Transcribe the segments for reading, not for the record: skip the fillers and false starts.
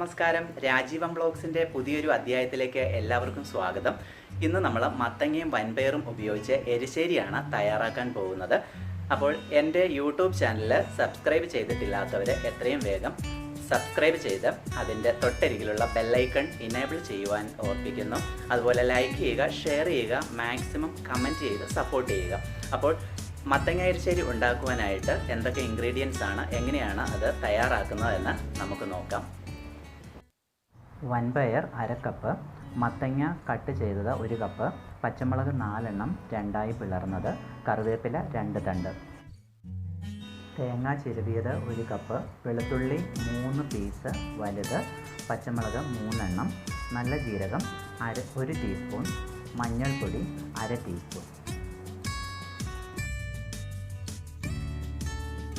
നമസ്കാരം. രാജീവം ബ്ലോഗ്സിൻ്റെ പുതിയൊരു അധ്യായത്തിലേക്ക് എല്ലാവർക്കും സ്വാഗതം. ഇന്ന് നമ്മൾ മത്തങ്ങയും വൻപയറും ഉപയോഗിച്ച് എരിശ്ശേരിയാണ് തയ്യാറാക്കാൻ പോകുന്നത്. അപ്പോൾ എൻ്റെ യൂട്യൂബ് ചാനൽ സബ്സ്ക്രൈബ് ചെയ്തിട്ടില്ലാത്തവർ എത്രയും വേഗം സബ്സ്ക്രൈബ് ചെയ്ത് അതിൻ്റെ തൊട്ടരികിലുള്ള ബെല്ലൈക്കൺ ഇനേബിൾ ചെയ്യുവാൻ ഓർപ്പിക്കുന്നു. അതുപോലെ ലൈക്ക് ചെയ്യുക, ഷെയർ ചെയ്യുക, മാക്സിമം കമൻറ്റ് ചെയ്ത് സപ്പോർട്ട് ചെയ്യുക. അപ്പോൾ മത്തങ്ങ എരിശ്ശേരി ഉണ്ടാക്കുവാനായിട്ട് എന്തൊക്കെ ഇൻഗ്രീഡിയൻസ് ആണ്, എങ്ങനെയാണ് അത് തയ്യാറാക്കുന്നതെന്ന് നമുക്ക് നോക്കാം. വൻപയർ 1/2 കപ്പ്, മത്തങ്ങ കട്ട് ചെയ്തത് 1 കപ്പ്, പച്ചമുളക് 4 എണ്ണം രണ്ടായി പിളർന്നത്, കറിവേപ്പില 2 തണ്ട്, തേങ്ങ ചിരവിയത് 1 കപ്പ്, വെളുത്തുള്ളി 3 പീസ് വലുത്, പച്ചമുളക് 3 എണ്ണം, നല്ല ജീരകം 1 ടീസ്പൂൺ, മഞ്ഞൾപ്പൊടി 1/2 ടീസ്പൂൺ.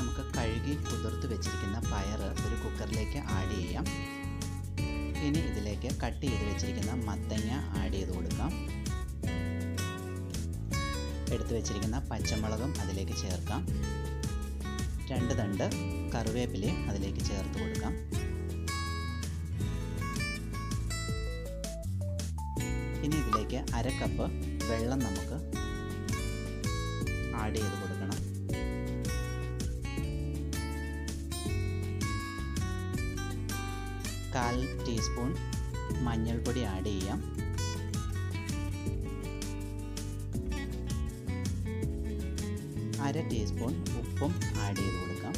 നമുക്ക് കഴുകി കുതിർത്ത് വെച്ചിരിക്കുന്ന പയർ ഒരു കുക്കറിലേക്ക് ആഡ് ചെയ്യാം. ഇനി ഇതിലേക്ക് കട്ട് ചെയ്ത് വെച്ചിരിക്കുന്ന മത്തങ്ങ ആഡ് ചെയ്ത് കൊടുക്കാം. എടുത്തു വെച്ചിരിക്കുന്ന പച്ചമുളകും അതിലേക്ക് ചേർക്കാം. 2 തണ്ട് കറിവേപ്പിലയും അതിലേക്ക് ചേർത്ത് കൊടുക്കാം. ഇനി ഇതിലേക്ക് 1/2 കപ്പ് വെള്ളം നമുക്ക് ആഡ് ചെയ്ത് കൊടുക്കണം. 1/4 ടീസ്പൂൺ മഞ്ഞൾപ്പൊടി ആഡ് ചെയ്യാം. അര ടീസ്പൂൺ ഉപ്പും ആഡ് ചെയ്ത് കൊടുക്കാം.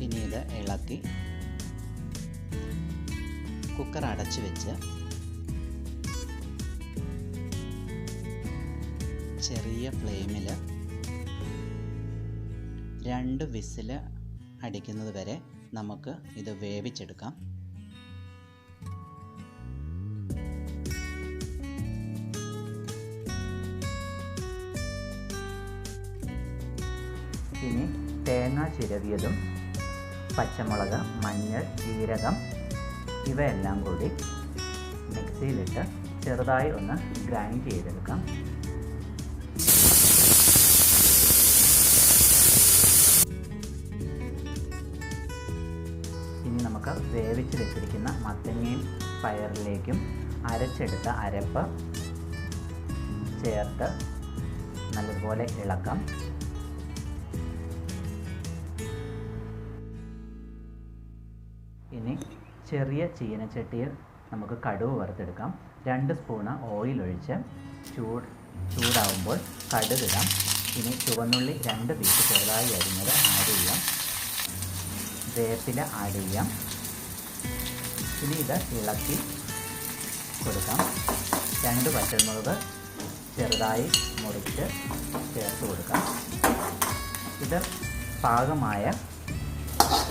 ഇനി ഇത് ഇളക്കി കുക്കർ അടച്ചു വെച്ച് ചെറിയ ഫ്ലെയിമിൽ 2 വിസിൽ അടിക്കുന്നത് വരെ നമുക്ക് ഇത് വേവിച്ചെടുക്കാം. ഇനി തേങ്ങ ചിരവിയതും പച്ചമുളക്, മഞ്ഞൾ, ജീരകം ഇവയെല്ലാം കൂടി മിക്സിയിലിട്ട് ചെറുതായി ഒന്ന് ഗ്രൈൻഡ് ചെയ്തെടുക്കാം. ഇനി നമുക്ക് വേവിച്ച് വെച്ചിരിക്കുന്ന മത്തങ്ങയും പയറിലേക്കും അരച്ചെടുത്ത അരപ്പ് ചേർത്ത് നല്ലതുപോലെ ഇളക്കാം. ഇനി ചെറിയ ചീനച്ചട്ടിയിൽ നമുക്ക് കടുക് വറുത്തെടുക്കാം. 2 സ്പൂണ് ഓയിൽ ഒഴിച്ച് ചൂടാവുമ്പോൾ കടുകിടാം. ഇനി ചുവന്നുള്ളി 2 പീസ് ചെറുതായി അരിഞ്ഞത് ആഡ് ചെയ്യാം. വേപ്പില ആഡ് ചെയ്യാം. ഇനി ഇത് ഇളക്കി കൊടുക്കാം. 2 പച്ചമുളക് ചെറുതായി മുറിച്ച് ചേർത്ത് കൊടുക്കാം. ഇത് പാകമായ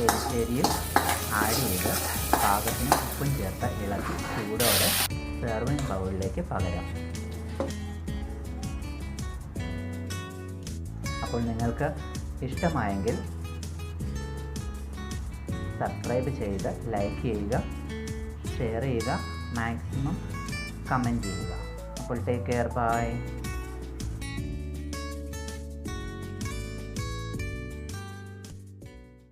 എരിശ്ശേരിയിൽ ആഡ് ചെയ്ത് പാകത്തിന് ഉപ്പും ചേർത്ത് ഇളക്കി ചൂടോടെ സെർവിങ് ബൗളിലേക്ക് പകരാം. അപ്പോൾ നിങ്ങൾക്ക് ഇഷ്ടമായെങ്കിൽ സബ്സ്ക്രൈബ് ചെയ്ത് ലൈക്ക് ചെയ്യുക, ഷെയർ ചെയ്യുക, മാക്സിമം കമൻറ്റ് ചെയ്യുക. അപ്പോൾ ടേക്ക് കെയർ, ബൈ.